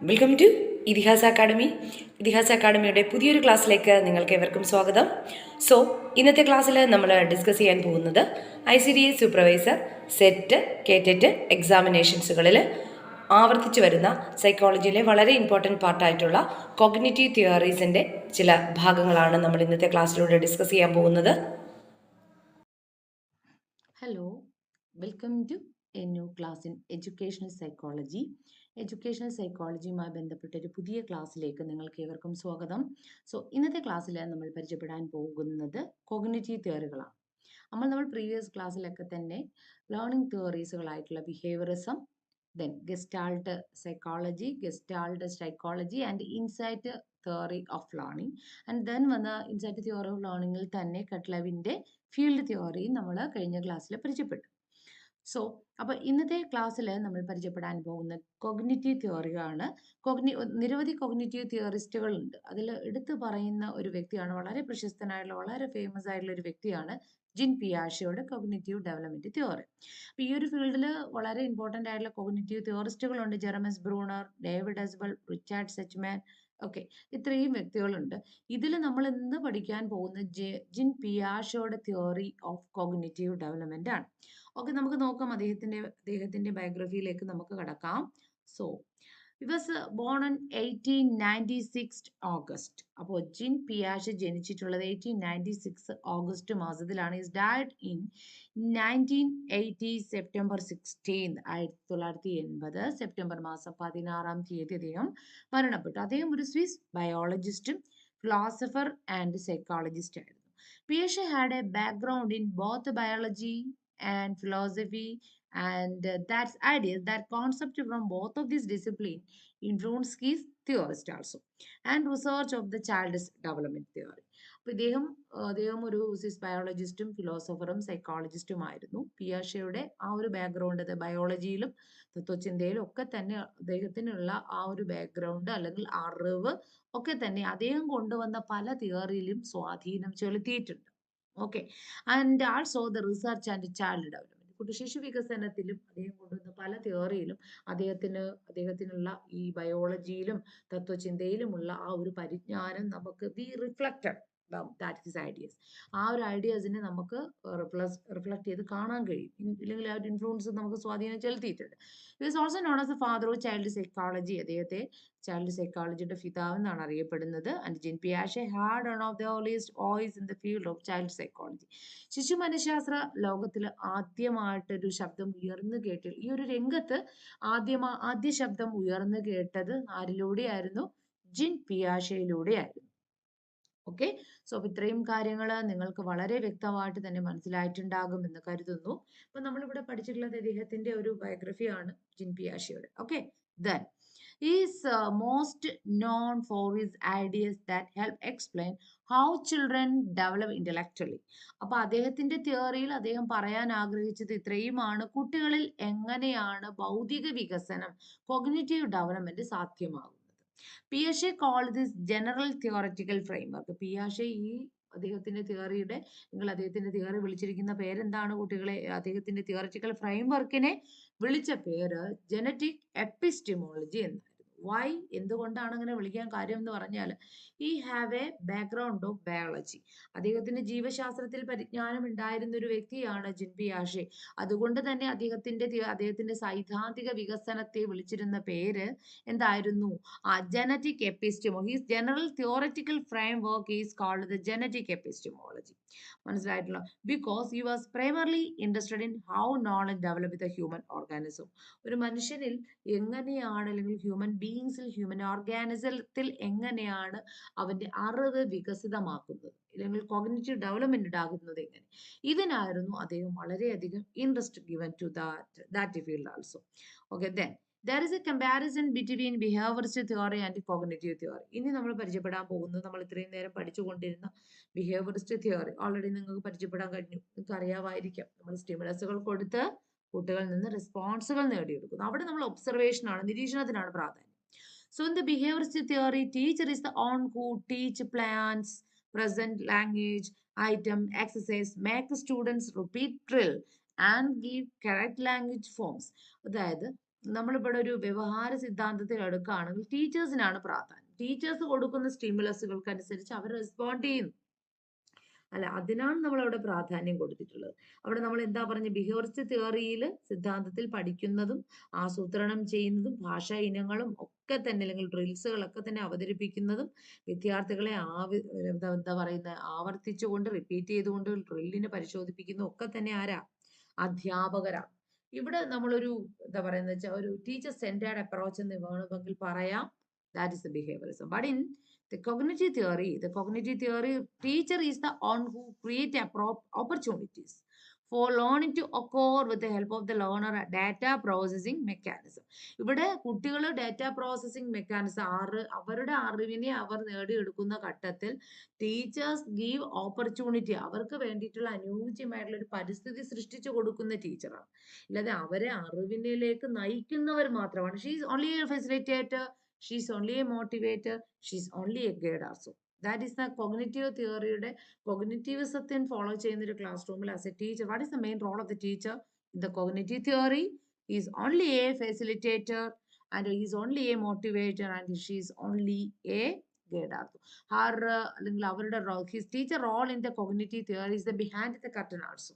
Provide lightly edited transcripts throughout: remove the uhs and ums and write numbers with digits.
Welcome to ഇതിഹാസ academy. ഇതിഹാസ അക്കാഡമിയുടെ പുതിയൊരു ക്ലാസ്സിലേക്ക് നിങ്ങൾക്ക് ഏവർക്കും സ്വാഗതം. സോ ഇന്നത്തെ ക്ലാസ്സിൽ നമ്മൾ ഡിസ്കസ് ചെയ്യാൻ പോകുന്നത് ICDS സൂപ്പർവൈസർ സെറ്റ് കേറ്ററ്റ് എക്സാമിനേഷൻസുകളിൽ ആവർത്തിച്ചു വരുന്ന സൈക്കോളജിയിലെ വളരെ ഇമ്പോർട്ടൻറ്റ് പാർട്ടായിട്ടുള്ള കോഗ്നിറ്റീവ് തിയറീസിൻ്റെ ചില ഭാഗങ്ങളാണ് നമ്മൾ ഇന്നത്തെ ക്ലാസ്സിലൂടെ ഡിസ്കസ് ചെയ്യാൻ പോകുന്നത്. Hello, welcome to a new class in educational psychology. Educational സൈക്കോളജിയുമായി ബന്ധപ്പെട്ട ഒരു പുതിയ ക്ലാസ്സിലേക്ക് നിങ്ങൾക്ക് ഏവർക്കും സ്വാഗതം. സോ ഇന്നത്തെ ക്ലാസ്സിൽ നമ്മൾ പരിചയപ്പെടാൻ പോകുന്നത് കോഗ്നിറ്റീവ് തിയറികളാണ്. നമ്മൾ പ്രീവിയസ് ക്ലാസ്സിലൊക്കെ തന്നെ ലേണിംഗ് തിയറീസുകളായിട്ടുള്ള behaviourism, then gestalt psychology and insight theory of learning, and then വന്ന ഇൻസൈറ്റ് തിയറി ഓഫ് ലേണിംഗിൽ തന്നെ കട്ട്ലവിൻ്റെ ഫീൽഡ് തിയറി നമ്മൾ കഴിഞ്ഞ ക്ലാസ്സിൽ പരിചയപ്പെട്ടു. സോ അപ്പോൾ ഇന്നത്തെ ക്ലാസ്സിൽ നമ്മൾ പരിചയപ്പെടാൻ പോകുന്ന കോഗ്നിറ്റീവ് തിയറിയാണ്. നിരവധി കോഗ്നിറ്റീവ് തിയറിസ്റ്റുകളുണ്ട്. അതിൽ എടുത്തു പറയുന്ന ഒരു വ്യക്തിയാണ്, വളരെ പ്രശസ്തനായിട്ടുള്ള വളരെ ഫേമസ് ആയിട്ടുള്ള ഒരു വ്യക്തിയാണ് ജിൻ പിയാഷയുടെ കോഗ്നിറ്റീവ് ഡെവലപ്മെന്റ് തിയറി. അപ്പോൾ ഈ ഒരു ഫീൽഡിൽ വളരെ ഇമ്പോർട്ടൻ്റ് ആയിട്ടുള്ള കോഗ്നിറ്റീവ് തിയറിസ്റ്റുകളുണ്ട്. Jerome Bruner, David Ausubel, Richard Suchman, okay, ഇത്രയും വ്യക്തികളുണ്ട്. ഇതിൽ നമ്മൾ ഇന്ന് പഠിക്കാൻ പോകുന്ന ജിൻ പിയാഷയുടെ തിയറി ഓഫ് കോഗ്നിറ്റീവ് ഡെവലപ്മെന്റ് ആണ്. ഓക്കെ, നമുക്ക് നോക്കാം അദ്ദേഹത്തിന്റെ ബയോഗ്രഫിയിലേക്ക് നമുക്ക് കടക്കാം. So he was born on 1896 August. അപ്പോൾ ജിൻ പിയാഷെ ജനിച്ചിട്ടുള്ളത് 1896 ഓഗസ്റ്റ് മാസത്തിലാണ്. is died in 1980 September 16, 1980 September മാസം 16 അദ്ദേഹം മരണപ്പെട്ടു. അദ്ദേഹം ഒരു സ്വിസ് ബയോളജിസ്റ്റും ഫിലോസഫർ ആൻഡ് സൈക്കോളജിസ്റ്റ് ആയിരുന്നു. പിയാഷെ had a background in both biology and philosophy, and that's ideas that concept from both of these discipline influence his theorist also and research of the child's development theory. അപ്പോൾ അദ്ദേഹം ഒരു Swiss ബയോളജിസ്റ്റും ഫിലോസഫറും സൈക്കോളജിസ്റ്റും ആയിരുന്നു. പിയാഷെയുടെ ആ ഒരു background ബയോളജിയിലും തത്വചിന്തയിലും ഒക്കെ തന്നെ അദ്ദേഹത്തിനുള്ള ആ ഒരു ബാക്ക്ഗ്രൗണ്ട് അല്ലെങ്കിൽ അറിവ് ഒക്കെ തന്നെ അദ്ദേഹം കൊണ്ടുവന്ന പല തിയറിയിലും സ്വാധീനം ചെലുത്തിയിട്ടുണ്ട്. Okay, and also the research and child development, കുട്ടിശിശു വികസനത്തിലും അദ്ദേഹം കൊണ്ടുവന്ന പല തിയറിയിലും അദ്ദേഹത്തിനുള്ള ഈ ബയോളജിയിലും തത്വചിന്തയിലുമുള്ള ആ ഒരു പരിജ്ഞാനം നമുക്ക് റിഫ്ലക്റ്റഡ് ദാറ്റ് ഹിസ് ഐഡിയാസ്. ആ ഒരു ഐഡിയാസിനെ നമുക്ക് റിഫ്ലക്ട് ചെയ്ത് കാണാൻ കഴിയും, ഇല്ലെങ്കിൽ ആ ഒരു ഇൻഫ്ലുവൻസ് നമുക്ക് സ്വാധീനം ചെലുത്തിയിട്ടുണ്ട്. It is also known as a father of child psychology. അദ്ദേഹത്തെ ചൈൽഡ് സൈക്കോളജിയുടെ പിതാവ് എന്നാണ് അറിയപ്പെടുന്നത്. ആൻഡ് ജിൻ പിയാഷെ had one of the earliest voice in the field of child psychology. ശിശു മനഃശാസ്ത്ര ലോകത്തിൽ ആദ്യമായിട്ടൊരു ശബ്ദം ഉയർന്നു കേട്ടത്, ഈ ഒരു രംഗത്ത് ആദ്യ ശബ്ദം ഉയർന്നു കേട്ടത് ആരിലൂടെയായിരുന്നു? ജിൻ പിയാഷെയിലൂടെയായിരുന്നു. ഓക്കെ, സോ ഇത്രയും കാര്യങ്ങൾ നിങ്ങൾക്ക് വളരെ വ്യക്തമായിട്ട് തന്നെ മനസ്സിലായിട്ടുണ്ടാകും എന്ന് കരുതുന്നു. അപ്പൊ നമ്മളിവിടെ പഠിച്ചിട്ടുള്ളത് അദ്ദേഹത്തിന്റെ ഒരു ബയോഗ്രഫിയാണ് ജിൻ പിയാഷെയുടെ. Okay, then is most known for his ideas that help explain how children develop intellectually. അപ്പൊ അദ്ദേഹത്തിന്റെ തിയറിയിൽ അദ്ദേഹം പറയാൻ ആഗ്രഹിച്ചത് ഇത്രയുമാണ്: കുട്ടികളിൽ എങ്ങനെയാണ് ബൗദ്ധിക വികസനം, കോഗ്നിറ്റീവ് ഡെവലപ്മെന്റ് സാധ്യമാകുന്നത്. പിയാഷെ called this general theoretical framework. പിയാഷെ അദ്ദേഹത്തിന്റെ തിയറി വിളിച്ചിരിക്കുന്ന പേരെന്താണ് കുട്ടികളെ? അദ്ദേഹത്തിന്റെ തിയോററ്റിക്കൽ ഫ്രെയിംവർക്കിനെ വിളിച്ച പേര് ജനറ്റിക് എപ്പിസ്റ്റമോളജി എന്നായിരുന്നു. വൈ, എന്തുകൊണ്ടാണ് അങ്ങനെ വിളിക്കാൻ കാര്യം എന്ന് പറഞ്ഞാൽ, ഈ have A background of biology. അദ്ദേഹത്തിന് ജീവശാസ്ത്രത്തിൽ പരിജ്ഞാനം ഉണ്ടായിരുന്ന ഒരു വ്യക്തിയാണ് ജിൻ പിയാഷെ. അതുകൊണ്ട് തന്നെ അദ്ദേഹത്തിന്റെ സൈദ്ധാന്തിക വികസനത്തെ വിളിച്ചിരുന്ന പേര് എന്തായിരുന്നു? Genetic epistemology. His general theoretical framework is called the genetic epistemology. മനസ്സിലായിട്ടുള്ള, because he was primarily interested in how knowledge develop the human organism. ഒരു മനുഷ്യനിൽ എങ്ങനെയാണ്, അല്ലെങ്കിൽ ഹ്യൂമൻ ബീയിങ്സിൽ, ഹ്യൂമൻ ഓർഗാനിസത്തിൽ എങ്ങനെയാണ് അവന്റെ അറിവ് വികസിതമാക്കുന്നത്, അല്ലെങ്കിൽ കോഗ്നിറ്റീവ് ഡെവലപ്മെന്റ് ഉണ്ടാകുന്നത് എങ്ങനെ, ഇതിനായിരുന്നു അദ്ദേഹം വളരെയധികം interest given to that field also. Okay, then there is a comparison between behaviorist theory and cognitive theory. ഇനി നമ്മൾ പരിചയപ്പെടാൻ പോകുന്നത് നമ്മൾ ഇത്രയും നേരം പഠിച്ചുകൊണ്ടിരുന്ന ബിഹേവിയറിസ്റ്റ് തിയറി ഓൾറെഡി നിങ്ങൾക്ക് പരിചയപ്പെടാൻ കഴിഞ്ഞു. നിങ്ങൾക്ക് അറിയാമായിരിക്കാം, നമ്മൾ സ്റ്റിമുലസുകൾ കൊടുത്ത് കുട്ടികളിൽ നിന്ന് റെസ്പോൺസുകൾ നേടിയെടുക്കുന്നു. അവിടെ നമ്മൾ ഒബ്സർവേഷൻ ആണ്, നിരീക്ഷണത്തിനാണ് പ്രാധാന്യം. So in the behaviorist theory, teacher is the one who teach plans, present language, item, exercise, make students repeat drill and give correct language forms. അതായത് നമ്മളിവിടെ ഒരു വ്യവഹാര സിദ്ധാന്തത്തിൽ എടുക്കുകയാണെങ്കിൽ ടീച്ചേഴ്സിനാണ് പ്രാധാന്യം. ടീച്ചേഴ്സ് കൊടുക്കുന്ന സ്റ്റിമുലസുകൾക്ക് അനുസരിച്ച് അവർ റെസ്പോണ്ട് ചെയ്യുന്നു. അല്ല, അതിനാണ് നമ്മളവിടെ പ്രാധാന്യം കൊടുത്തിട്ടുള്ളത്. അവിടെ നമ്മൾ എന്താ പറഞ്ഞ ബിഹേവിയറിസ്റ്റ് തിയറിയിൽ സിദ്ധാന്തത്തിൽ പഠിക്കുന്നതും ആസൂത്രണം ചെയ്യുന്നതും ഭാഷാ ഇനങ്ങളും ഒക്കെ തന്നെ അല്ലെങ്കിൽ ഡ്രിൽസുകളൊക്കെ തന്നെ അവതരിപ്പിക്കുന്നതും വിദ്യാർത്ഥികളെ എന്താ പറയുന്നത് ആവർത്തിച്ചുകൊണ്ട് റിപ്പീറ്റ് ചെയ്തുകൊണ്ട് ഡ്രില്ലിനെ പരിശോധിപ്പിക്കുന്നതും ഒക്കെ തന്നെ ആരാ? അധ്യാപകരാണ്. ഇവിടെ നമ്മളൊരു എന്താ പറയുന്നത് വെച്ചാൽ ഒരു ടീച്ചർ സെന്റേർഡ് അപ്രോച്ച് എന്ന് വേണമെങ്കിൽ പറയാം. That is the behaviourism. But in the cognitive theory, teacher is the one who create opportunities for learning to occur with the help of the learner data processing mechanism. ഇവിടെ കുട്ടികൾ data processing mechanism അവരുടെ അറിവിനെ അവർ നേടിയെടുക്കുന്ന ഘട്ടത്തിൽ teachers give opportunity, അവർക്ക് വേണ്ടിയിട്ടുള്ള അനുയോജ്യമായിട്ടുള്ള ഒരു പരിസ്ഥിതി സൃഷ്ടിച്ചു കൊടുക്കുന്ന ടീച്ചറാണ്. അല്ലാതെ അവരെ അറിവിനിലേക്ക് നയിക്കുന്നവർ മാത്രമാണ്. She is only a facilitator, she is only a motivator, she is only a guide also. That is the cognitive തിയറിയുടെ കോഗ്നിറ്റീവിസത്തിൻ ഫോളോ ചെയ്യുന്ന ഒരു ക്ലാസ് റൂമിൽ as a teacher, what is the main role of the teacher in the cognitive theory? Is only a facilitator and he is only a motivator and she is only a guide. Her അല്ലെങ്കിൽ അവരുടെ his teacher role in the cognitive theory is the behind the curtain also.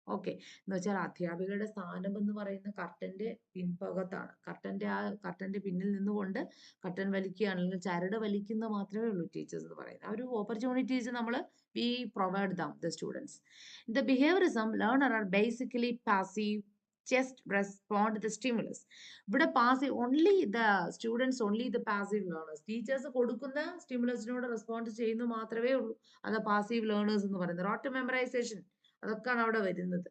Okay, എന്ന് വെച്ചാൽ അധ്യാപികയുടെ സ്ഥാനം എന്ന് പറയുന്ന കർട്ടന്റെ പിൻഭാഗത്താണ്. കർട്ടന്റെ പിന്നിൽ നിന്നുകൊണ്ട് curtain വലിക്കുകയാണ്, അല്ലെങ്കിൽ ചരട് വലിക്കുന്ന മാത്രമേ ഉള്ളൂ ടീച്ചേഴ്സ് എന്ന് പറയുന്നത്. ആ ഒരു ഓപ്പർച്യൂണിറ്റീസ് നമ്മൾ V provide them the students. The behaviourism learner are basically passive, just respond to the stimulus. ഇവിടെ passive only the students, only the passive learners. Teachers കൊടുക്കുന്ന സ്റ്റിമുലസിനോട് റെസ്പോണ്ട് ചെയ്യുന്നു മാത്രമേ ഉള്ളൂ. അത് പാസീവ് ലേണേഴ്സ് എന്ന് പറയുന്നത്. റോട്ട് മെമ്മറൈസേഷൻ അതൊക്കെയാണ് അവിടെ വരുന്നത്.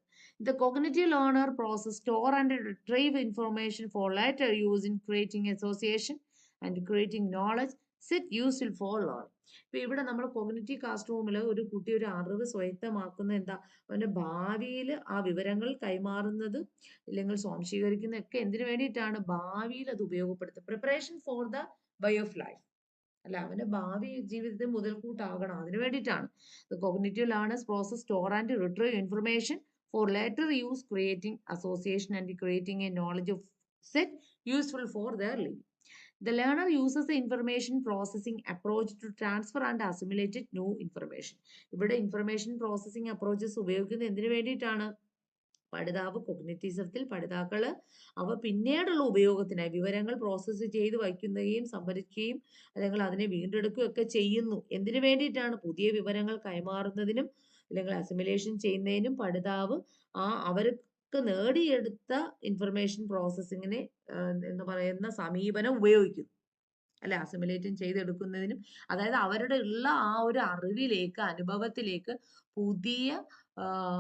The cognitive learner process, store and retrieve information for later use in creating association and creating knowledge set useful for learning. ഇപ്പൊ ഇവിടെ നമ്മൾ കോഗ്നിറ്റീവ് ക്ലാസ് റൂമിൽ ഒരു കുട്ടി ഒരു അറിവ് സ്വയത്തമാക്കുന്ന എന്താ, അവന്റെ ഭാവിയിൽ ആ വിവരങ്ങൾ കൈമാറുന്നത് അല്ലെങ്കിൽ സ്വാംശീകരിക്കുന്ന ഒക്കെ എന്തിനു വേണ്ടിയിട്ടാണ്? ഭാവിയിൽ അത് ഉപയോഗപ്പെടുത്തുക. Preparation for the way of life, അല്ല അവന്റെ ഭാവി ജീവിതത്തിൽ മുതൽക്കൂട്ടാകണം, അതിനു വേണ്ടിയിട്ടാണ്. The cognitive learners process, store and retrieve information for later use, creating association and creating a knowledge of set useful for their living. The learner uses the information processing approach to transfer and assimilate new information. ഇവിടെ information processing approaches ഉപയോഗിക്കുന്നത് എന്തിനു വേണ്ടിയിട്ടാണ്? പഠിതാവ് കൊഗ്നിറ്റീസത്തിൽ പഠിതാക്കള് അവ പിന്നീടുള്ള ഉപയോഗത്തിനായി വിവരങ്ങൾ process ചെയ്ത് വയ്ക്കുകയും സംഭരിക്കുകയും അല്ലെങ്കിൽ അതിനെ വീണ്ടെടുക്കുകയും ഒക്കെ ചെയ്യുന്നു. എന്തിനു വേണ്ടിയിട്ടാണ്? പുതിയ വിവരങ്ങൾ കൈമാറുന്നതിനും അല്ലെങ്കിൽ അസിമിലേഷൻ ചെയ്യുന്നതിനും പഠിതാവ് അവർക്ക് നേടിയെടുത്ത ഇൻഫർമേഷൻ പ്രോസസ്സിങ്ങിനെ എന്ന് പറയുന്ന സമീപനം ഉപയോഗിക്കുന്നു. അല്ലെ, അസിമിലേറ്റും ചെയ്തെടുക്കുന്നതിനും, അതായത് അവരുടെ ഉള്ള ആ ഒരു അറിവിലേക്ക് അനുഭവത്തിലേക്ക് പുതിയ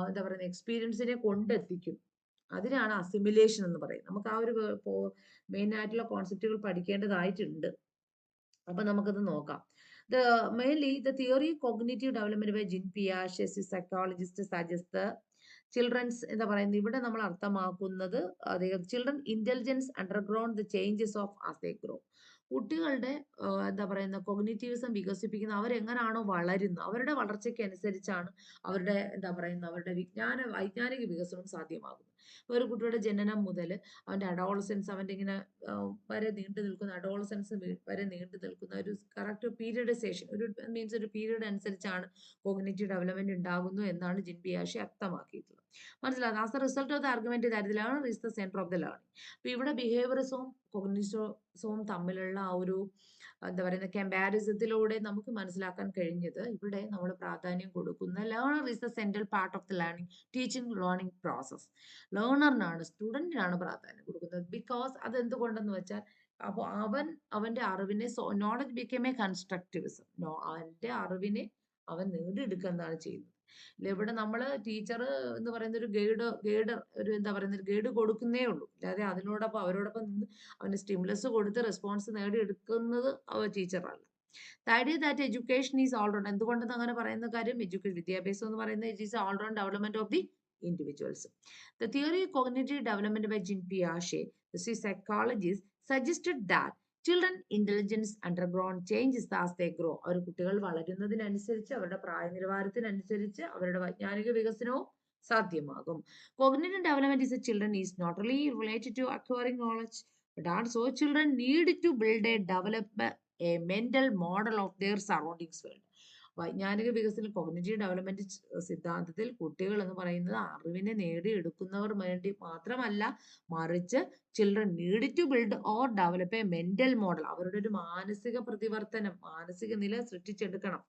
എന്താ പറയുക എക്സ്പീരിയൻസിനെ കൊണ്ടെത്തിക്കും. അതിനാണ് അസിമിലേഷൻ എന്ന് പറയുന്നത്. നമുക്ക് ആ ഒരു മെയിൻ ആയിട്ടുള്ള കോൺസെപ്റ്റുകൾ പഠിക്കേണ്ടതായിട്ടുണ്ട്. അപ്പൊ നമുക്കത് നോക്കാം. Mainly the theory of cognitive development by Jean Piaget, a psychologist, suggests the children's എന്താ പറയുന്നത് ഇവിടെ നമ്മൾ അർത്ഥമാക്കുന്നത് children intelligence underground the changes of as they grow. കുട്ടികളുടെ എന്താ പറയുന്ന കൊഗ്നിറ്റീവിസം വികസിപ്പിക്കുന്ന അവരെങ്ങനാണോ വളരുന്നത് അവരുടെ വളർച്ചയ്ക്ക് അനുസരിച്ചാണ് അവരുടെ എന്താ പറയുന്ന അവരുടെ വൈജ്ഞാനിക വികസനം സാധ്യമാകുന്നത്. ഒരു കുട്ടിയുടെ ജനനം മുതൽ അവന്റെ അഡോളസൻസ്, അവന്റെ ഇങ്ങനെ വരെ നീണ്ടു നിൽക്കുന്ന അഡോളസൻസ് വരെ നീണ്ടു നിൽക്കുന്ന ഒരു കറക്റ്റ് പീരിയഡൈസേഷൻ, ഒരു മീൻസ് ഒരു പീരീഡ് അനുസരിച്ചാണ് കോഗ്നിറ്റീവ് ഡെവലപ്മെന്റ് ഉണ്ടാകുന്നു എന്നാണ് ജിൻ പിയാഷെ അർത്ഥമാക്കിയിട്ടുള്ളത്. മനസ്സിലാകും. As A result of the argument that the learner is the centre of the learning. അപ്പൊ ഇവിടെ ബിഹേവിയറിസവും കൊഗ്നിറ്റീവിസവും തമ്മിലുള്ള ആ ഒരു എന്താ പറയുന്ന കമ്പാരിസത്തിലൂടെ നമുക്ക് മനസ്സിലാക്കാൻ കഴിഞ്ഞത് ഇവിടെ നമ്മൾ പ്രാധാന്യം കൊടുക്കുന്ന learner is the central part of the learning teaching learning process. ലേണറിനാണ്, സ്റ്റുഡന്റിനാണ് പ്രാധാന്യം കൊടുക്കുന്നത്. ബിക്കോസ് അതെന്തുകൊണ്ടെന്ന് വെച്ചാൽ അപ്പോൾ അവന്റെ അറിവിനെ നോളജ് ബിക്കം എ കൺസ്ട്രക്റ്റിവിസം, അവന്റെ അറിവിനെ അവൻ നേടിയെടുക്കുന്നതാണ് ചെയ്യുന്നത്. ഇവിടെ നമ്മൾ ടീച്ചർ എന്ന് പറയുന്ന ഒരു ഗൈഡ് ഒരു എന്താ പറയുന്ന ഒരു ഗൈഡ് കൊടുക്കുന്നേ ഉള്ളൂ. അല്ലാതെ അവരോടൊപ്പം നിന്ന് അവന് സ്റ്റിമുലസ് കൊടുത്ത് response നേടിയെടുക്കുന്നത് ടീച്ചറല്ല. The idea that education is all round, എന്തുകൊണ്ടെന്ന് അങ്ങനെ പറയുന്ന കാര്യം, വിദ്യാഭ്യാസം എന്ന് പറയുന്നത് it is all round development of the individuals. The theory of cognitive development by Jean Piaget, the psychologist, suggested that children intelligence underground changes as they grow. അവർ കുട്ടികൾ വളരുന്നതിനനുസരിച്ച് അവരുടെ പ്രായനിലവാരത്തിനനുസരിച്ച് അവരുടെ വൈജ്ഞാനിക വികസനവും സാധ്യമാകും. Cognitive development is a children is not only related to acquiring knowledge, but also children need to develop a mental model of their surroundings world. വൈജ്ഞാനിക വികസന cognitive development സിദ്ധാന്തത്തിൽ കുട്ടികൾ എന്ന് പറയുന്നത് അറിവിനെ നേടിയെടുക്കുന്നവർ വേണ്ടി മാത്രമല്ല, മറിച്ച് children need to build or develop a mental model, അവരുടെ ഒരു മാനസിക പ്രതിവർത്തനം, മാനസിക നില സൃഷ്ടിച്ചെടുക്കണം.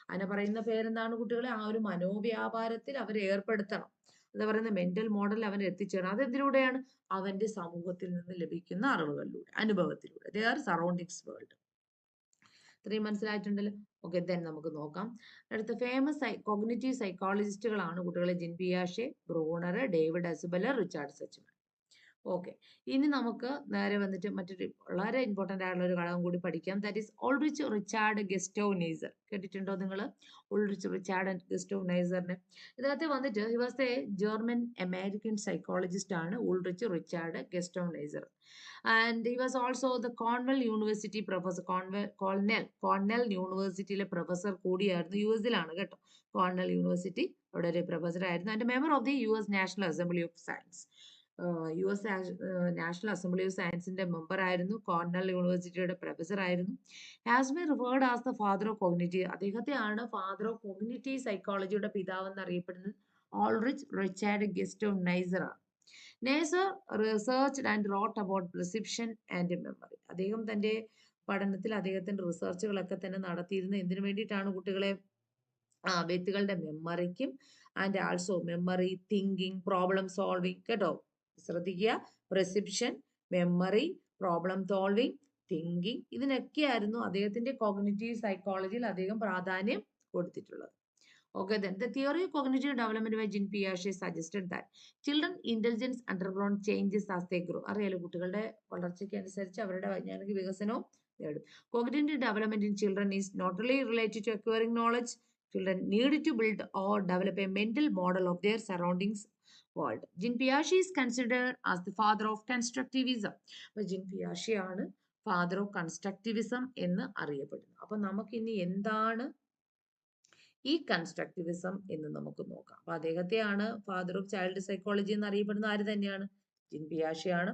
അതിനെ പറയുന്ന പേരെന്താണ് കുട്ടികളെ? ആ ഒരു മനോവ്യാപാരത്തിൽ അവരെ ഏർപ്പെടുത്തണം. എന്താ പറയുന്നത്? മെന്റൽ മോഡൽ അവൻ എത്തിച്ചേരണം. അതെന്തിലൂടെയാണ്? അവന്റെ സമൂഹത്തിൽ നിന്ന് ലഭിക്കുന്ന അറിവുകളിലൂടെ, അനുഭവത്തിലൂടെ, ദെയർ സറൗണ്ടിങ്സ് വേൾഡ്. ഇത്രയും മനസ്സിലായിട്ടുണ്ടല്ലോ. ഓക്കെ, ദെൻ നമുക്ക് നോക്കാം. അടുത്ത ഫേമസ് കോഗ്നിറ്റീവ് സൈക്കോളജിസ്റ്റുകളാണ് കുട്ടികളെ ജിൻ പിയാഷെ, ബ്രൂണർ, ഡേവിഡ് അസുബലർ, റിച്ചാർഡ് സച്ച്മാൻ. ഓക്കെ, ഇനി നമുക്ക് നേരെ വന്നിട്ട് മറ്റൊരു വളരെ ഇമ്പോർട്ടൻ്റ് ആയിട്ടുള്ള ഒരു ഘടകം കൂടി പഠിക്കാം. That is Ulric Richard Gustav Neisser. കേട്ടിട്ടുണ്ടോ നിങ്ങൾ? ഓൾറിച്ച് റിച്ചാർഡ് ഗസ്റ്റോവ് നെയ്സറിനെ. ഇതിനകത്ത് വന്നിട്ട് he was a German American psychologist ആണ് Ulric Richard Gustav Neisser. And he was also the Cornell University professor. Cornell യൂണിവേഴ്സിറ്റിയിലെ പ്രൊഫസർ കൂടിയായിരുന്നു. US-ലാണ് കേട്ടോ. കോർണൽ യൂണിവേഴ്സിറ്റി അവിടെ ഒരു പ്രൊഫസർ ആയിരുന്നു. And member of the US national assembly of science. US national assembly of സയൻസിന്റെ member ആയിരുന്നു. Cornell യൂണിവേഴ്സിറ്റിയുടെ പ്രൊഫസർ ആയിരുന്നു. Has been referred as the father of cognitive. അദ്ദേഹത്തെയാണ് ഫാദർ ഓഫ് കോഗ്നിറ്റീവ് സൈക്കോളജിയുടെ പിതാവ് എന്ന് അറിയപ്പെടുന്നത്. ഓൾറിച്ച് റിച്ചാർഡ് ഗസ്റ്റോവ് നെയ്സർ ആണ്. Neisser researched and wrote about perception and memory. അദ്ദേഹം തന്റെ പഠനത്തിൽ അദ്ദേഹത്തിന്റെ റിസർച്ചുകളൊക്കെ തന്നെ നടത്തിയിരുന്നത് എന്തിനു വേണ്ടിയിട്ടാണ് കുട്ടികളെ? വ്യക്തികളുടെ മെമ്മറിക്കും and also memory, thinking, problem solving. കേട്ടോ, ശ്രദ്ധിക്കുക. Perception, memory, problem solving, thinking, ഇതിനൊക്കെയായിരുന്നു അദ്ദേഹത്തിന്റെ കോഗ്നിറ്റീവ് സൈക്കോളജിയിൽ അദ്ദേഹം പ്രാധാന്യം കൊടുത്തിട്ടുള്ളത്. Okay, then the theory of cognitive development by Jean Piaget suggested that children intelligence undergone changes as they grow. അറിയാലോ, കുട്ടികളുടെ വളർച്ചയ്ക്ക് അനുസരിച്ച് അവരുടെ വൈജ്ഞാനിക വികസനവും നേടും. Cognitive development in children is not only related to acquiring knowledge. Children need to build or develop a mental model of their surroundings world. Jean Piaget is considered as the father of constructivism. അപ്പോൾ Jean Piaget ആണ് father of constructivism എന്ന് അറിയപ്പെടുന്നത്. അപ്പോൾ നമുക്കിനി എന്താണ് ഈ constructivism എന്ന് നമുക്ക് നോക്കാം. അപ്പൊ അദ്ദേഹത്തെയാണ് ഫാദർ ഓഫ് ചൈൽഡ് സൈക്കോളജി എന്ന് അറിയപ്പെടുന്ന ആര് തന്നെയാണ്? ജിൻ പിയാഷെ ആണ്.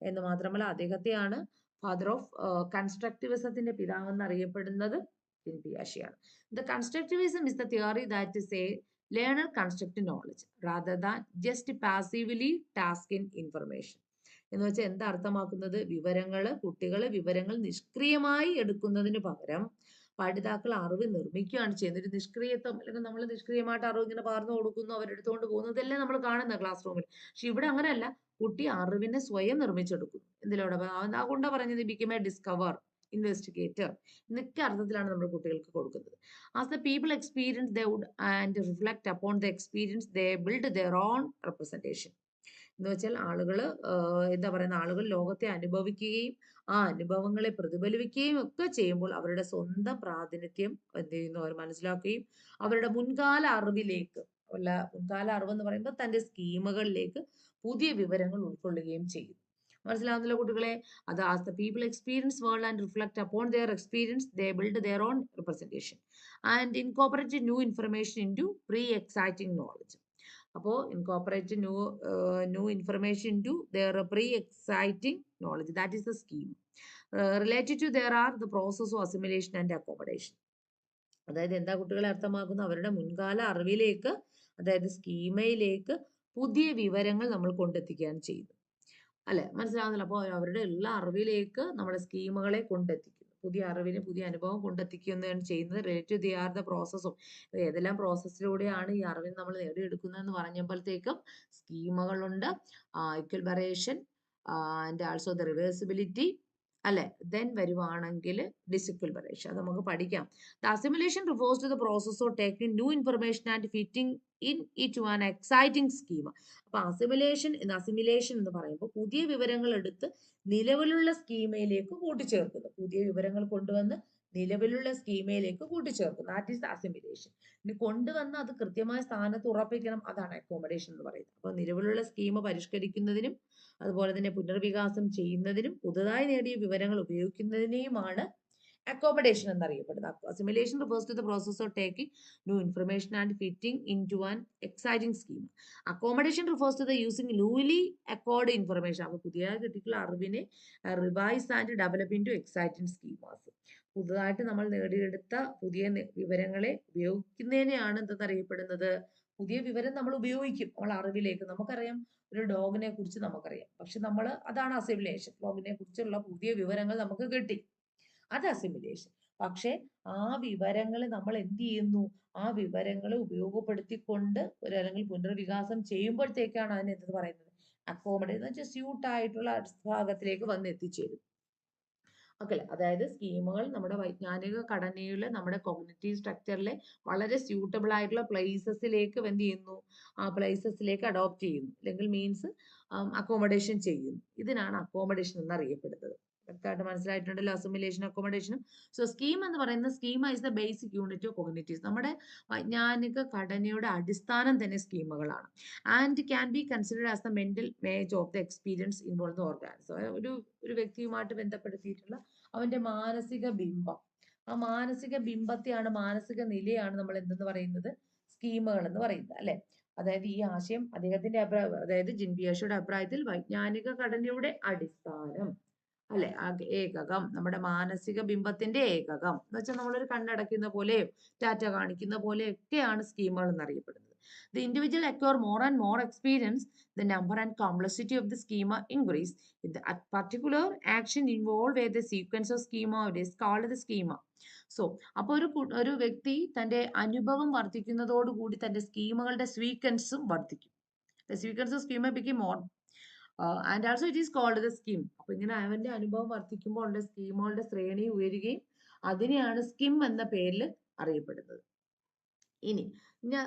എന്ന് മാത്രമല്ല അദ്ദേഹത്തെയാണ് ഫാദർ ഓഫ് കൺസ്ട്രക്റ്റിവിസത്തിന്റെ പിതാവ് എന്ന് അറിയപ്പെടുന്നത് ജിൻ പിയാഷെ ആണ്. The constructivism is the theory that say learner construct knowledge rather than just passively task in information. എന്ന് വെച്ചാൽ എന്താ അർത്ഥമാക്കുന്നത്? കുട്ടികൾ വിവരങ്ങൾ നിഷ്ക്രിയമായി എടുക്കുന്നതിന് പകരം പഠിതാക്കൾ അറിവ് നിർമ്മിക്കുകയാണ് ചെയ്യുന്നത്. ഒരു നിഷ്ക്രിയത്വം, അല്ലെങ്കിൽ നമ്മൾ നിഷ്ക്രിയമായിട്ട് അറിവ് ഇങ്ങനെ പകർന്നു കൊടുക്കുന്നു, അവരെടുത്തുകൊണ്ട് പോകുന്നതല്ലേ നമ്മൾ കാണുന്ന ക്ലാസ് റൂമിൽ. പക്ഷെ ഇവിടെ അങ്ങനെയല്ല, കുട്ടി അറിവിനെ സ്വയം നിർമ്മിച്ചെടുക്കുന്നു. എന്തിലൂടെ? അതുകൊണ്ടാണ് പറഞ്ഞത് ബിക്കം എ ഡിസ്കവർ, ഇൻവെസ്റ്റിഗേറ്റർ എന്നൊക്കെ അർത്ഥത്തിലാണ് നമ്മൾ കുട്ടികൾക്ക് കൊടുക്കുന്നത്. As the people experience they would and reflect upon the experience they build their own representation. എന്ന് വെച്ചാൽ ആളുകൾ ലോകത്തെ അനുഭവിക്കുകയും ആ അനുഭവങ്ങളെ പ്രതിഫലിപ്പിക്കുകയും ഒക്കെ ചെയ്യുമ്പോൾ അവരുടെ സ്വന്തം പ്രാതിനിധ്യം എന്ത് ചെയ്യുന്നു? അവർ മനസ്സിലാക്കുകയും അവരുടെ മുൻകാല അറിവിലേക്ക്, മുൻകാല അറിവെന്ന് പറയുമ്പോൾ തന്റെ സ്കീമുകളിലേക്ക് പുതിയ വിവരങ്ങൾ ഉൾക്കൊള്ളുകയും ചെയ്യും. മനസ്സിലാവുന്നില്ല കുട്ടികളെ? അത് as the people experience world and reflect upon their experience they build their own representation and incorporate new information into pre existing knowledge. അപ്പോൾ incorporate new information to their pre existing knowledge, that is the scheme. Related to there are the process of assimilation and accommodation. അതായത് എന്താ കുട്ടികളെ അർത്ഥമാക്കുന്നു? അവരുടെ മുൻകാല അറിവിലേക്ക്, അതായത് സ്കീമയിലേക്ക് പുതിയ വിവരങ്ങൾ നമ്മൾ കൊണ്ടെത്തിക്കുകയാണ് ചെയ്യുന്നത്. അല്ലെ, മനസ്സിലാവുന്നില്ല? അപ്പോൾ അവരുടെ എല്ലാ അറിവിലേക്ക് നമ്മുടെ സ്കീമുകളെ കൊണ്ടെത്തിക്കുന്നു. പുതിയ അറിവിന് പുതിയ അനുഭവം കൊണ്ടെത്തിക്കുകയാണ് ചെയ്യുന്നത്. റിലേറ്റീവ് ദി ആർ ദ പ്രോസസ്സും. ഏതെല്ലാം പ്രോസസ്സിലൂടെയാണ് ഈ അറിവിന് നമ്മൾ നേടിയെടുക്കുന്നതെന്ന് പറഞ്ഞപ്പോഴത്തേക്കും സ്കീമുകളുണ്ട്, equilibration and also the reversibility, അല്ലെ. ദെൻ വരുവാണെങ്കിൽ ഡിസിക്വൽബറേഷൻ, അത് നമുക്ക് പഠിക്കാം. The assimilation refers to the process of taking new information and fitting in it an exciting scheme. അപ്പൊ അസിമുലേഷൻ എന്ന് പറയുമ്പോൾ പുതിയ വിവരങ്ങൾ എടുത്ത് നിലവിലുള്ള സ്കീമയിലേക്ക് കൂട്ടിച്ചേർക്കുന്നു. പുതിയ വിവരങ്ങൾ കൊണ്ടുവന്ന് നിലവിലുള്ള സ്കീമയിലേക്ക് കൂട്ടിച്ചേർക്കുന്നു. That is assimilation. ഇനി കൊണ്ടുവന്ന് അത് കൃത്യമായ സ്ഥാനത്ത് ഉറപ്പിക്കണം, അതാണ് അക്കോമഡേഷൻ എന്ന് പറയുന്നത്. അപ്പൊ നിലവിലുള്ള സ്കീമ പരിഷ്കരിക്കുന്നതിനും അതുപോലെ തന്നെ പുനർവികാസം ചെയ്യുന്നതിനും പുതുതായി നേടിയ വിവരങ്ങൾ ഉപയോഗിക്കുന്നതിനെയുമാണ് അക്കോമഡേഷൻ എന്നറിയപ്പെടുന്നത്. Assimilation refers to the process of taking new information and fitting into an exciting scheme. Accommodation refers to the using newly acquired information. അപ്പോൾ പുതിയതായി കിട്ടിയിട്ടുള്ള അറിവിനെ revise and develop into exciting schemas. പുതുതായിട്ട് നമ്മൾ നേടിയെടുത്ത പുതിയ വിവരങ്ങളെ ഉപയോഗിക്കുന്നതിനെയാണ് എന്തെന്നറിയപ്പെടുന്നത്. പുതിയ വിവരം നമ്മൾ ഉപയോഗിക്കും നമ്മൾ അറിവിലേക്ക്. നമുക്കറിയാം ഒരു ഡോഗിനെ കുറിച്ച് നമുക്കറിയാം, പക്ഷെ നമ്മൾ അതാണ് അസിമിലേഷൻ. ഡോഗിനെ കുറിച്ചുള്ള പുതിയ വിവരങ്ങൾ നമുക്ക് കിട്ടി, അത് അസിമിലേഷൻ. പക്ഷെ ആ വിവരങ്ങൾ നമ്മൾ എന്ത് ചെയ്യുന്നു, ആ വിവരങ്ങൾ ഉപയോഗപ്പെടുത്തിക്കൊണ്ട് ഒരു അല്ലെങ്കിൽ പുനർവികാസം ചെയ്യുമ്പോഴത്തേക്കാണ് അതിന് എന്ത് പറയുന്നത്, അക്കോമഡേറ്റ് എന്ന് വെച്ചാൽ സ്യൂട്ട് ആയിട്ടുള്ള ഭാഗത്തിലേക്ക് വന്ന് എത്തിച്ചേരും. ഓക്കെ, അതായത് സ്കീമുകൾ നമ്മുടെ വൈജ്ഞാനിക ഘടനയിൽ നമ്മുടെ കോഗ്നിറ്റീവ് സ്ട്രക്ചറിലെ വളരെ സ്യൂട്ടബിൾ ആയിട്ടുള്ള പ്ലേസസിലേക്ക് എന്ത് ചെയ്യുന്നു, ആ പ്ലേസസിലേക്ക് അഡോപ്റ്റ് ചെയ്യുന്നു, അല്ലെങ്കിൽ മീൻസ് അക്കോമഡേഷൻ ചെയ്യുന്നു. ഇതിനാണ് അക്കോമഡേഷൻ എന്ന് അറിയപ്പെടുന്നത്. വ്യക്തമായിട്ട് മനസ്സിലായിട്ടുണ്ടല്ലോ അസിമിലേഷൻ അക്കോമഡേഷനും. സോ സ്കീം എന്ന് പറയുന്നത്, schema is the basic unit of cognitives. നമ്മുടെ വൈജ്ഞാനിക ഘടനയുടെ അടിസ്ഥാനം തന്നെ സ്കീമുകളാണ്. And can be considered as the mental image of the experience involve organs. ഒരു വ്യക്തിയുമായിട്ട് ബന്ധപ്പെടുത്തിയിട്ടുള്ള അവന്റെ മാനസിക ബിംബം, ആ മാനസിക ബിംബത്തെയാണ്, മാനസിക നിലയാണ് നമ്മൾ എന്തെന്ന് പറയുന്നത്, സ്കീമുകൾ എന്ന് പറയുന്നത്, അല്ലെ. അതായത് ഈ ആശയം അദ്ദേഹത്തിന്റെ അതായത് ജിൻ പിയാഷയുടെ അഭിപ്രായത്തിൽ വൈജ്ഞാനിക ഘടനയുടെ അടിസ്ഥാനം, അല്ലെ, ഏകകം, നമ്മുടെ മാനസിക ബിംബത്തിന്റെ ഏകകം എന്ന് വെച്ചാൽ നമ്മളൊരു കണ്ണടയ്ക്കുന്ന പോലെയോ ടാറ്റ കാണിക്കുന്ന പോലെയോ ഒക്കെയാണ് സ്കീമുകൾ എന്നറിയപ്പെടുന്നത്. The individual acquire more and more experience, the number and complexity of the schema increase. A particular action involved where the sequence of schema is called the schema. So അപ്പോൾ ഒരു വ്യക്തി തന്റെ അനുഭവം വർദ്ധിക്കുന്നതോടുകൂടി തന്റെ സ്കീമുകളുടെ സ്വീക്വൻസും വർദ്ധിക്കും. The sequence of schema became more and also it is called the scheme. അപ്പൊ ഇങ്ങനെ അവന്റെ അനുഭവം വർദ്ധിക്കുമ്പോൾ ഉള്ള സ്കീമുകളുടെ ശ്രേണി ഉയരുകയും അതിനെയാണ് സ്കിം എന്ന പേരിൽ അറിയപ്പെടുന്നത്. ഇനി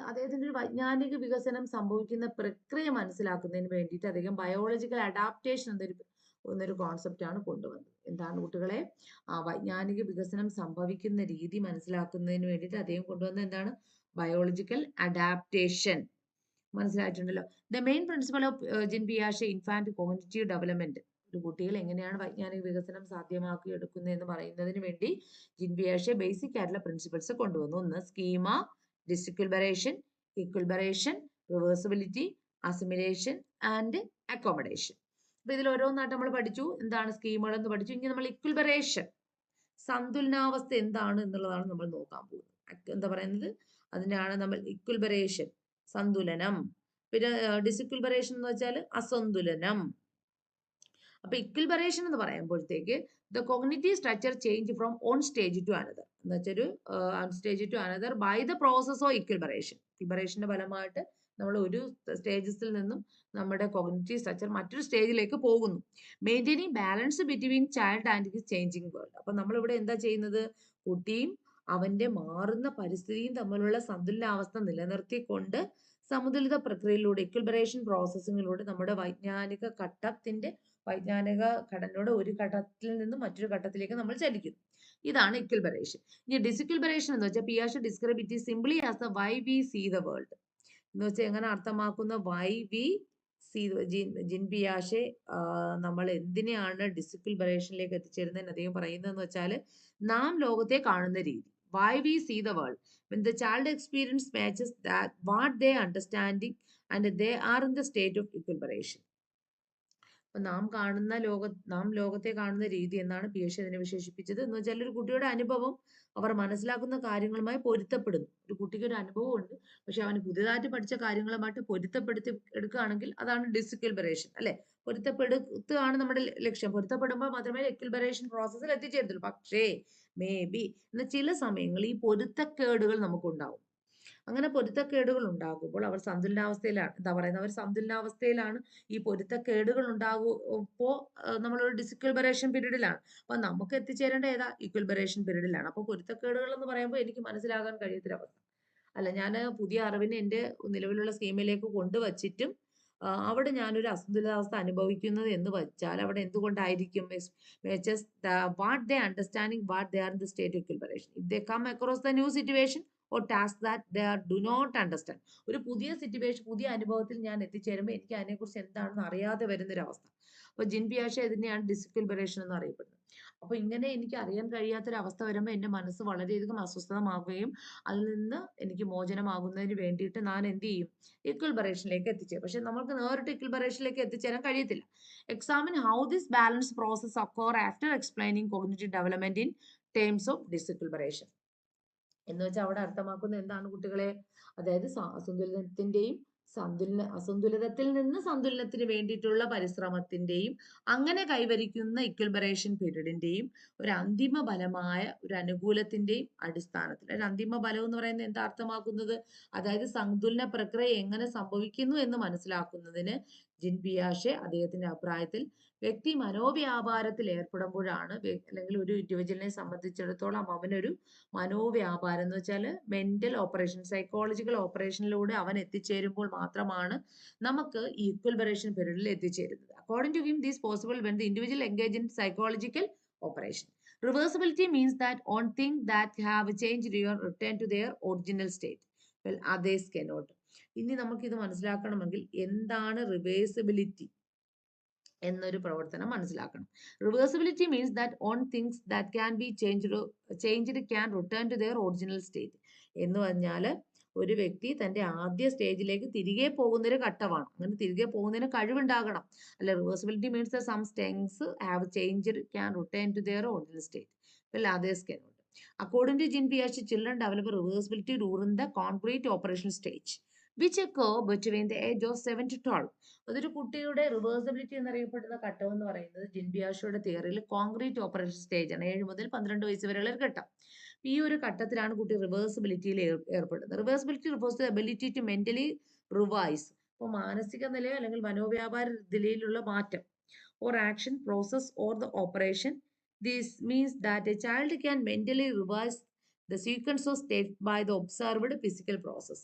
അദ്ദേഹത്തിന്റെ ഒരു വൈജ്ഞാനിക വികസനം സംഭവിക്കുന്ന പ്രക്രിയ മനസ്സിലാക്കുന്നതിന് വേണ്ടിയിട്ട് അദ്ദേഹം ബയോളജിക്കൽ അഡാപ്റ്റേഷൻ എന്നൊരു കോൺസെപ്റ്റ് ആണ് കൊണ്ടുവന്നത്. എന്താണ് കുട്ടികളെ, വൈജ്ഞാനിക വികസനം സംഭവിക്കുന്ന രീതി മനസ്സിലാക്കുന്നതിന് വേണ്ടിയിട്ട് അദ്ദേഹം കൊണ്ടുവന്ന എന്താണ്, ബയോളജിക്കൽ അഡാപ്റ്റേഷൻ. മനസ്സിലായിട്ടുണ്ടല്ലോ. The main principle of Jean പിയാഷെ ഇൻഫാന്റ് കോഗ്നിറ്റീവ് ഡെവലപ്മെന്റ്. ഒരു കുട്ടികൾ എങ്ങനെയാണ് വൈജ്ഞാനിക വികസനം സാധ്യമാക്കി എടുക്കുന്നത് എന്ന് പറയുന്നതിന് വേണ്ടി ജിൻ പിയാഷെ ബേസിക് ആയിട്ടുള്ള പ്രിൻസിപ്പിൾസ് കൊണ്ടുവന്നു. ഒന്ന് schema, disequilibration, equilibration, reversibility, assimilation and accommodation. അപ്പൊ ഇതിൽ ഓരോന്നായിട്ട് നമ്മൾ പഠിച്ചു. എന്താണ് സ്കീമുകൾ എന്ന് പഠിച്ചു. ഇനി നമ്മൾ ഇക്വിലിബ്രേഷൻ, സന്തുലനാവസ്ഥ എന്താണ് എന്നുള്ളതാണ് നമ്മൾ നോക്കാൻ പോകുന്നത്. എന്താ പറയുന്നത്, അതിനാണ് നമ്മൾ ഇക്വിലിബ്രേഷൻ, സന്തുലനം. പിന്നെ ഡിസ്ഇക്വിലിബ്രേഷൻ എന്ന് വെച്ചാൽ അസന്തുലനം. അപ്പൊ ഇക്വിലിബ്രേഷൻ എന്ന് പറയുമ്പോഴത്തേക്ക് the cognitive structure change from one stage to another എന്ന് വെച്ചൊരു stage to another by the process of equilibration. ഇക്വിലിബ്രേഷന്റെ ഫലമായിട്ട് നമ്മൾ ഒരു സ്റ്റേജസിൽ നിന്നും നമ്മുടെ കോഗ്നിറ്റീവ് സ്ട്രക്ചർ മറ്റൊരു സ്റ്റേജിലേക്ക് പോകുന്നു. Maintaining balance between child and his changing world. അപ്പൊ നമ്മളിവിടെ എന്താ ചെയ്യുന്നത്, കുട്ടിയും അവന്റെ മാറുന്ന പരിസ്ഥിതിയും തമ്മിലുള്ള സന്തുലനാവസ്ഥ നിലനിർത്തിക്കൊണ്ട് സമുതുലിത പ്രക്രിയയിലൂടെ, ഇക്വിലിബ്രേഷൻ പ്രോസസ്സിങ്ങിലൂടെ നമ്മുടെ വൈജ്ഞാനിക ഘടനയുടെ ഒരു ഘട്ടത്തിൽ നിന്നും മറ്റൊരു ഘട്ടത്തിലേക്ക് നമ്മൾ ചലിക്കുന്നു. ഇതാണ് ഇക്വിലിബ്രേഷൻ. ഇനി ഡിസ്ഇക്വിലിബ്രേഷൻ എന്ന് വെച്ചാൽ പിയാഷെ describe it simply as the why we see the world എന്ന് വെച്ചാൽ എങ്ങനെ അർത്ഥമാക്കുന്ന, വൈ വി സീ. ജിൻ പിയാഷെ നമ്മൾ എന്തിനെയാണ് ഡിസ്ഇക്വിലിബ്രേഷനിലേക്ക് എത്തിച്ചേരുന്നതെന്ന് അദ്ദേഹം പറയുന്നതെന്ന് വെച്ചാൽ നാം ലോകത്തെ കാണുന്ന രീതി. Why we see the world when the child experience matches that what they understanding and they are in the state of equilibration. നാം ലോകത്തെ കാണുന്ന രീതി എന്നാണ് പിയാഷെ അതിനെ വിശേഷിപ്പിച്ചത്. എന്ന് വെച്ചാൽ ഒരു കുട്ടിയുടെ അനുഭവം അവർ മനസ്സിലാക്കുന്ന കാര്യങ്ങളുമായി പൊരുത്തപ്പെടുന്നു. ഒരു കുട്ടിക്ക് ഒരു അനുഭവം ഉണ്ട്, പക്ഷെ അവന് പുതിയതായിട്ട് പഠിച്ച കാര്യങ്ങളുമായിട്ട് പൊരുത്തപ്പെടുത്തി എടുക്കുകയാണെങ്കിൽ അതാണ് ഡിസ്ഇക്വിലിബ്രേഷൻ, അല്ലെ. പൊരുത്തപ്പെടുത്തുകയാണ് നമ്മുടെ ലക്ഷ്യം. പൊരുത്തപ്പെടുമ്പോൾ മാത്രമേ ഇക്വിലിബ്രേഷൻ പ്രോസസ്സിൽ എത്തിച്ചേരത്തുള്ളൂ. പക്ഷേ മേ ബി ചില സമയങ്ങളിൽ ഈ പൊരുത്തക്കേടുകൾ നമുക്കുണ്ടാവും. അങ്ങനെ പൊരുത്തക്കേടുകൾ ഉണ്ടാകുമ്പോൾ അവർ സന്തുലനാവസ്ഥയിലാണ്. എന്താ പറയുന്നത്, അവർ സന്തുലനാവസ്ഥയിലാണ്. ഈ പൊരുത്തക്കേടുകൾ ഉണ്ടാകുമ്പോ നമ്മളൊരു ഡിസ്ഇക്വിലിബ്രേഷൻ പീരീഡിലാണ്. അപ്പൊ നമുക്ക് എത്തിച്ചേരേണ്ട ഏതാ, ഇക്വിലിബ്രേഷൻ പീരീഡിലാണ്. അപ്പൊ പൊരുത്തക്കേടുകൾ എന്ന് പറയുമ്പോൾ എനിക്ക് മനസ്സിലാകാൻ കഴിയാത്തൊരവസ്ഥ അല്ല. ഞാൻ പുതിയ അറിവിനെ എൻ്റെ നിലവിലുള്ള സ്കീമിലേക്ക് കൊണ്ടുവച്ചിട്ടും അവിടെ ഞാനൊരു അസന്തുലിതാവസ്ഥ അനുഭവിക്കുന്നത് എന്ന് വെച്ചാൽ അവിടെ എന്തുകൊണ്ടായിരിക്കും, what they understanding what they are in the state of equilibration. If they come across the new situation or task that they do not understand. ഒരു പുതിയ സിറ്റുവേഷൻ, പുതിയ അനുഭവത്തിൽ ഞാൻ എത്തിച്ചേരുമ്പോൾ എനിക്ക് അതിനെക്കുറിച്ച് എന്താണെന്ന് അറിയാതെ വരുന്നൊരവസ്ഥ. അപ്പൊ ജിൻ പിയാഷെ ഇതിനെയാണ് ഡിസ്ഇക്വിലിബ്രേഷൻ എന്ന് അറിയപ്പെടുന്നത്. അപ്പൊ ഇങ്ങനെ എനിക്ക് അറിയാൻ കഴിയാത്തൊരവസ്ഥ വരുമ്പോൾ എൻ്റെ മനസ്സ് വളരെയധികം അസ്വസ്ഥമാവുകയും അതിൽ നിന്ന് എനിക്ക് മോചനമാകുന്നതിന് വേണ്ടിയിട്ട് ഞാൻ എന്ത് ചെയ്യും, ഇക്വിലിബ്രേഷനിലേക്ക് എത്തിച്ചേരും. പക്ഷെ നമുക്ക് നേരിട്ട് ഇക്വിലിബ്രേഷനിലേക്ക് എത്തിച്ചേരാൻ കഴിയത്തില്ല. Examine how this balance process occur after explaining cognitive development in terms of disequilibration. എന്ന് വെച്ചാൽ അവിടെ അർത്ഥമാക്കുന്നത് എന്താണ് കുട്ടികളെ, അതായത് അസന്തുലിതത്തിൽ നിന്ന് സന്തുലനത്തിന് വേണ്ടിയിട്ടുള്ള പരിശ്രമത്തിന്റെയും അങ്ങനെ കൈവരിക്കുന്ന ഇക്വിലിബ്രേഷൻ പീരീഡിന്റെയും ഒരു അന്തിമ ഫലമായ ഒരു അനുകൂലത്തിന്റെയും അടിസ്ഥാനത്തിൽ. ഒരു അന്തിമ ഫലം എന്ന് പറയുന്നത് എന്താ അർത്ഥമാക്കുന്നത്, അതായത് സന്തുലന പ്രക്രിയ എങ്ങനെ സംഭവിക്കുന്നു എന്ന് മനസ്സിലാക്കുന്നതിന് ജിൻ പിയാഷെ അദ്ദേഹത്തിന്റെ അഭിപ്രായത്തിൽ വ്യക്തി മനോവ്യാപാരത്തിൽ ഏർപ്പെടുമ്പോഴാണ്, അല്ലെങ്കിൽ ഒരു ഇൻഡിവിജ്വലിനെ സംബന്ധിച്ചിടത്തോളം അവനൊരു മനോവ്യാപാരം എന്ന് വെച്ചാൽ മെന്റൽ ഓപ്പറേഷൻ, സൈക്കോളജിക്കൽ ഓപ്പറേഷനിലൂടെ അവൻ എത്തിച്ചേരുമ്പോൾ മാത്രമാണ് നമുക്ക് ഈ ഇക്വിലിബ്രേഷൻ പീരീഡിൽ എത്തിച്ചേരുന്നത്. According to him this possible when the individual engage in psychological operation. Reversibility means that on things that have changed or return to their original state. Well, others cannot. ഇനി നമുക്ക് ഇത് മനസ്സിലാക്കണമെങ്കിൽ എന്താണ് റിവേഴ്സിബിലിറ്റി എന്നൊരു പ്രവർത്തനം മനസ്സിലാക്കണം. Reversibility means that on things that can be changed can return to their original state. എന്ന് പറഞ്ഞാൽ ഒരു വ്യക്തി തന്റെ ആദ്യ സ്റ്റേജിലേക്ക് തിരികെ പോകുന്നൊരു ഘട്ടമാണ്. അങ്ങനെ തിരികെ പോകുന്നതിന് കഴിവുണ്ടാകണം. അല്ല, reversibility means some things have changed can return to their original state. Well, others cannot. According to Jean Piaget, children develop reversibility during the concrete operational stage, which occur between the age of 7 to 12. അതൊരു കുട്ടിയുടെ reversibility എന്നറിയപ്പെടുന്ന ഘട്ടം എന്ന് പറയുന്നത് ജിൻ പിയാഷയുടെ തിയറിയിൽ concrete operation stage ആണ്. 7 മുതൽ 12 വയസ്സ് വരെയുള്ള ഒരു ഘട്ടം. ഈ ഒരു ഘട്ടത്തിലാണ് കുട്ടി റിവേഴ്സിബിലിറ്റിയിൽ ഏർപ്പെടുന്നത്. Reversibility refers to ability to mentally revise. അപ്പോൾ മാനസിക നിലയോ അല്ലെങ്കിൽ മനോവ്യാപാര നിലയിലുള്ള മാറ്റം, or action, process or the operation. This means that a child can mentally revise the sequence of steps by the observed physical process.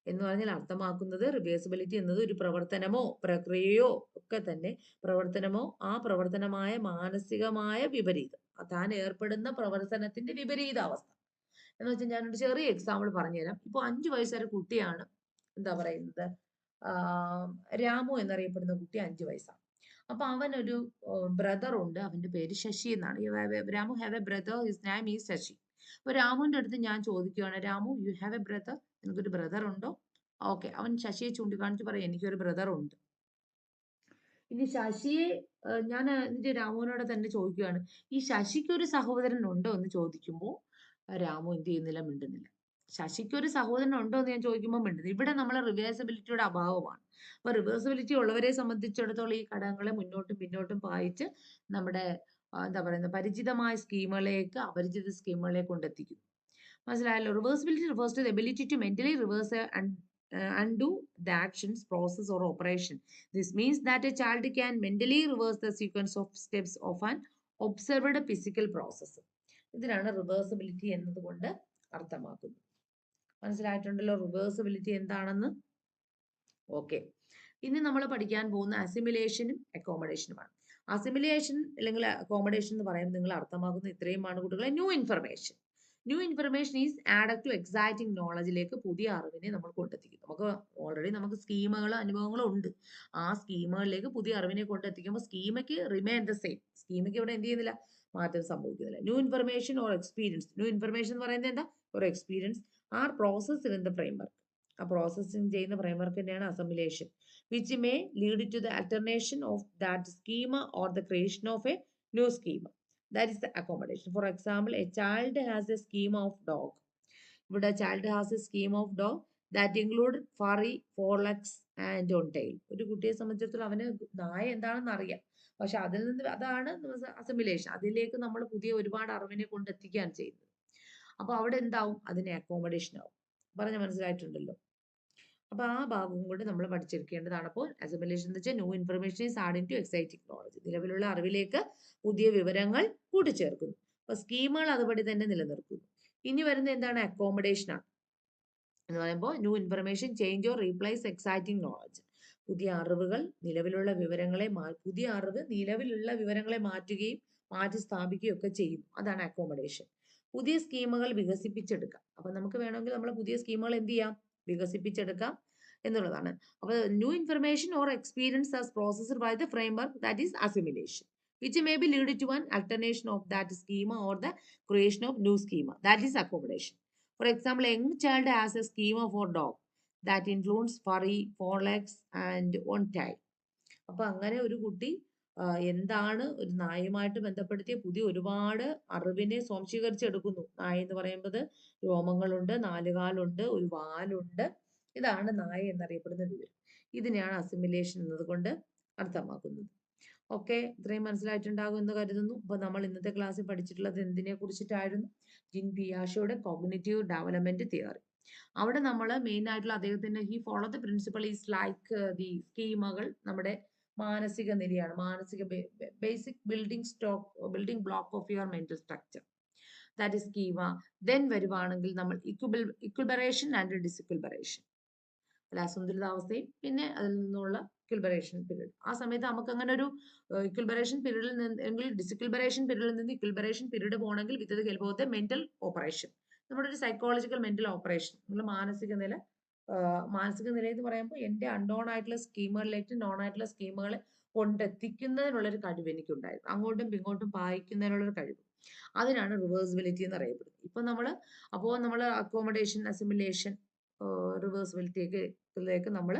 എന്ന് പറഞ്ഞാൽ അർത്ഥമാക്കുന്നത് റിവേഴ്സിബിലിറ്റി എന്നത് ഒരു പ്രവർത്തനമോ പ്രക്രിയയോ ഒക്കെ തന്നെ, പ്രവർത്തനമോ ആ പ്രവർത്തനമായ മാനസികമായ വിപരീതം, താൻ ഏർപ്പെടുന്ന പ്രവർത്തനത്തിന്റെ വിപരീതാവസ്ഥ. എന്ന് വെച്ചാൽ ഞാനൊരു ചെറിയ എക്സാമ്പിൾ പറഞ്ഞുതരാം. ഇപ്പോൾ 5 വയസ്സുവരെ കുട്ടിയാണ്, എന്താ പറയുന്നത്, രാമു എന്നറിയപ്പെടുന്ന കുട്ടി 5 വയസ്സാണ്. അപ്പൊ അവനൊരു ബ്രദർ ഉണ്ട്, അവന്റെ പേര് ശശി എന്നാണ്. Ramu have a brother, his name is Sasi. അപ്പൊ രാമുവിന്റെ അടുത്ത് ഞാൻ ചോദിക്കുകയാണ്, Ramu you have a brother, നിനക്കൊരു ബ്രദർ ഉണ്ടോ? ഓക്കെ, അവൻ ശശിയെ ചൂണ്ടിക്കാണിച്ച് പറയും എനിക്കൊരു ബ്രദർ ഉണ്ട്. ഇനി ശശിയെ ഞാൻ എന്നിട്ട് രാമുവിനോട് തന്നെ ചോദിക്കുകയാണ്, ഈ ശശിക്ക് ഒരു സഹോദരൻ ഉണ്ടോ എന്ന് ചോദിക്കുമ്പോൾ രാമു എന്ത് ചെയ്യുന്നില്ല, മിണ്ടുന്നില്ല. ശശിക്ക് ഒരു സഹോദരൻ ഉണ്ടോ എന്ന് ഞാൻ ചോദിക്കുമ്പോൾ മിണ്ടുന്നു. ഇവിടെ നമ്മളെ റിവേഴ്സിബിലിറ്റിയുടെ അഭാവമാണ്. അപ്പൊ റിവേഴ്സിബിലിറ്റി ഉള്ളവരെ സംബന്ധിച്ചിടത്തോളം ഈ ഘടകങ്ങളെ മുന്നോട്ടും പിന്നോട്ടും പായിച്ച് നമ്മുടെ എന്താ പറയുന്നത് പരിചിതമായ സ്കീമുകളിലേക്ക് അപരിചിത സ്കീമുകളിലേക്ക് കൊണ്ടെത്തിക്കും. മനസ്സിലായല്ലോ? Reversibility refers to the ability to mentally reverse undo the actions, process or operation. This means that a child can mentally reverse the sequence of steps of an observed physical process. ഇതിനാണ് reversibility എന്നതുകൊണ്ട് അർത്ഥമാക്കുന്നത്. മനസ്സിലായിട്ടുണ്ടല്ലോ reversibility എന്താണെന്ന്? Okay, ഇനി നമ്മൾ പഠിക്കാൻ പോകുന്ന അസിമിലേഷനും അക്കോമഡേഷനുമാണ്. Assimilation അല്ലെങ്കിൽ accommodation എന്ന് പറയുമ്പോൾ നിങ്ങൾ അർത്ഥമാക്കുന്ന ഇത്രയുമാണ് കുട്ടികളെ. New information. New information is added to existing നോളജിലേക്ക് പുതിയ അറിവിനെ നമ്മൾ കൊണ്ടെത്തിക്കും. നമുക്ക് ഓൾറെഡി നമുക്ക് സ്കീമുകളും അനുഭവങ്ങളും ഉണ്ട്. ആ സ്കീമുകളിലേക്ക് പുതിയ അറിവിനെ കൊണ്ടെത്തിക്കുമ്പോൾ സ്കീമയ്ക്ക് റിമെയിൻ ദ സെയിം. സ്കീമയ്ക്ക് ഇവിടെ എന്ത് ചെയ്യുന്നില്ല, മാറ്റം സംഭവിക്കുന്നില്ല. New information or experience. New information എന്ന് പറയുന്നത് എന്താ, ഒരു experience are process in the framework. ആ പ്രോസസ്സിംഗ് ചെയ്യുന്ന ഫ്രെയിംവർക്ക് തന്നെയാണ് assimilation. Which may lead to the alternation of that schema or the creation of a new schema. That is the accommodation. For example, a child has a schema of dog. ഇവിടെ child has a schema of dog that include furry, forelegs and on tail. ഒരു കുട്ടിയെ സംബന്ധിച്ചിടത്തോളം അവന് നായ എന്താണെന്ന് അറിയാം, പക്ഷെ അതിൽ നിന്ന് അതാണ് അസിമിലേഷൻ. അതിലേക്ക് നമ്മൾ പുതിയ ഒരുപാട് അറിവിനെ കൊണ്ടെത്തിക്കുകയാണ് ചെയ്യുന്നത്. അപ്പൊ അവിടെ എന്താവും, അതിന് അക്കോമഡേഷൻ ആവും. പറഞ്ഞ മനസ്സിലായിട്ടുണ്ടല്ലോ? അപ്പൊ ആ ഭാഗവും കൂടി നമ്മൾ പഠിച്ചെടുക്കേണ്ടതാണ്. അപ്പോൾ അസിമിലേഷൻ എന്ന് വെച്ചാൽ new information is adding to exciting knowledge. നിലവിലുള്ള അറിവിലേക്ക് പുതിയ വിവരങ്ങൾ കൂട്ടിച്ചേർക്കുന്നു. അപ്പൊ സ്കീമുകൾ അതുപടി തന്നെ നിലനിർത്തുന്നു. ഇനി വരുന്ന എന്താണ്, അക്കോമഡേഷൻ ആണ്. എന്ന് പറയുമ്പോൾ new information change or replace exciting knowledge. പുതിയ അറിവുകൾ നിലവിലുള്ള വിവരങ്ങളെ നിലവിലുള്ള വിവരങ്ങളെ മാറ്റുകയും മാറ്റി സ്ഥാപിക്കുകയും ഒക്കെ ചെയ്യുന്നു. അതാണ് അക്കോമഡേഷൻ. പുതിയ സ്കീമുകൾ വികസിപ്പിച്ചെടുക്കാം. അപ്പൊ നമുക്ക് വേണമെങ്കിൽ നമ്മൾ പുതിയ സ്കീമുകൾ എന്ത് ചെയ്യാം, വികസിപ്പിച്ചെടുക്കാം എന്നുള്ളതാണ്. അപ്പൊ new information or experience as processed by the framework, that is assimilation. which may be lead to an alternation of that schema or the creation of new schema. That is accommodation. For example, a young child has a schema for dog that includes furry, four legs, and one tail. അപ്പോൾ അങ്ങനെ ഒരു കുട്ടി എന്താണ് ഒരു നായുമായിട്ട് ബന്ധപ്പെടുത്തിയ പുതിയ ഒരുപാട് അറിവിനെ സ്വാംശീകരിച്ചെടുക്കുന്നു. നായ എന്ന് പറയുമ്പോൾ രോമങ്ങളുണ്ട്, നാലുകാലുണ്ട്, ഒരു വാലുണ്ട്. ഇതാണ് നായ എന്നറിയപ്പെടുന്ന വിവരം. ഇതിനെയാണ് അസിമിലേഷൻ എന്നതുകൊണ്ട് അർത്ഥമാക്കുന്നത്. ഓക്കെ, ഇത്രയും മനസ്സിലായിട്ടുണ്ടാകും എന്ന് കരുതുന്നു. അപ്പോൾ നമ്മൾ ഇന്നത്തെ ക്ലാസ്സിൽ പഠിച്ചിട്ടുള്ളത് എന്തിനെ കുറിച്ചിട്ടായിരുന്നു? ജിൻ പിയാഷോയുടെ കോഗ്നിറ്റീവ് ഡെവലപ്മെന്റ് തിയറി. അവിടെ നമ്മൾ മെയിൻ ആയിട്ടുള്ള അദ്ദേഹത്തിന്റെ he follow the principle is like the സ്കീമകൾ നമ്മുടെ മാനസിക നിലയാണ്, മാനസിക basic building block of your mental structure, that is schema. Then വരുവാണെങ്കിൽ നമ്മൾ ഇക്വിൽബറേഷൻ ആൻഡ് ഡിസിക്വിൽബറേഷൻ, അസന്തുലിതാവസ്ഥയും പിന്നെ അതിൽ നിന്നുള്ള ഇക്വിൽബറേഷൻ പീരീഡ്. ആ സമയത്ത് നമുക്ക് അങ്ങനെ ഒരു ഇക്വിൽബറേഷൻ പീരീഡിൽ നിന്ന് ഡിസിക്വിൽബറേഷൻ പീരീഡിൽ നിന്ന് ഇക്വിൽബറേഷൻ പീരീഡ് പോകണമെങ്കിൽ with the help of the mental operation, നമ്മുടെ ഒരു സൈക്കോളജിക്കൽ മെന്റൽ ഓപ്പറേഷൻ, നമ്മുടെ മാനസിക നില എന്ന് പറയുമ്പോൾ എൻ്റെ അൺനോൺ ആയിട്ടുള്ള സ്കീമുകളിലേക്ക് നോൺ ആയിട്ടുള്ള സ്കീമുകളെ കൊണ്ടെത്തിക്കുന്നതിനുള്ളൊരു കഴിവ് എനിക്കുണ്ടായിരുന്നു, അങ്ങോട്ടും ഇങ്ങോട്ടും പായിക്കുന്നതിനുള്ളൊരു കഴിവ്. അതിനാണ് റിവേഴ്സിബിലിറ്റി എന്ന് അറിയപ്പെടുന്നത്. ഇപ്പൊ നമ്മൾ അക്കോമഡേഷൻ, അസിമിലേഷൻ, റിവേഴ്സിബിലിറ്റിയിലേക്ക് നമ്മൾ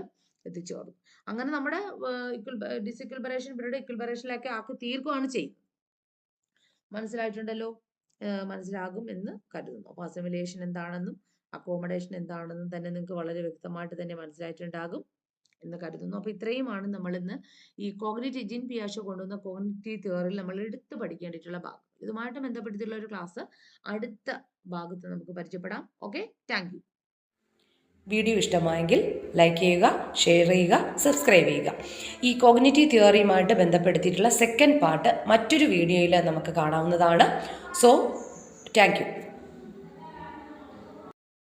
എത്തിച്ചേർന്നു. അങ്ങനെ നമ്മുടെ ഡിസിക്വിൽബറേഷൻ പീരീഡ് ഇക്വിൽബറേഷനിലേക്ക് ആക്കി തീർക്കുകയാണ് ചെയ്യുന്നത്. മനസ്സിലായിട്ടുണ്ടല്ലോ? മനസ്സിലാകും എന്ന് കരുതുന്നു. അപ്പോൾ അസിമിലേഷൻ എന്താണെന്നും അക്കോമഡേഷൻ എന്താണെന്നും തന്നെ നിങ്ങൾക്ക് വളരെ വ്യക്തമായിട്ട് തന്നെ മനസ്സിലായിട്ടുണ്ടാകും എന്ന് കരുതുന്നു. അപ്പോൾ ഇത്രയുമാണ് നമ്മൾ ഇന്ന് ഈ കോഗ്നിറ്റീവ് ജിൻ പിയാഷോ കൊണ്ടുവന്ന കോഗ്നിറ്റീവ് തിയറിയിൽ നമ്മൾ എടുത്ത് പഠിക്കേണ്ടിയിട്ടുള്ള ഭാഗം. ഇതുമായിട്ട് ബന്ധപ്പെട്ടിട്ടുള്ള ഒരു ക്ലാസ് അടുത്ത ഭാഗത്ത് നമുക്ക് പരിചയപ്പെടാം. Okay, thank you. വീഡിയോ ഇഷ്ടമായെങ്കിൽ ലൈക്ക് ചെയ്യുക, ഷെയർ ചെയ്യുക, സബ്സ്ക്രൈബ് ചെയ്യുക. ഈ കോഗ്നിറ്റീവ് തിയറിയുമായിട്ട് ബന്ധപ്പെടുത്തിയിട്ടുള്ള സെക്കൻഡ് പാർട്ട് മറ്റൊരു വീഡിയോയിൽ നമുക്ക് കാണാവുന്നതാണ്. So thank you.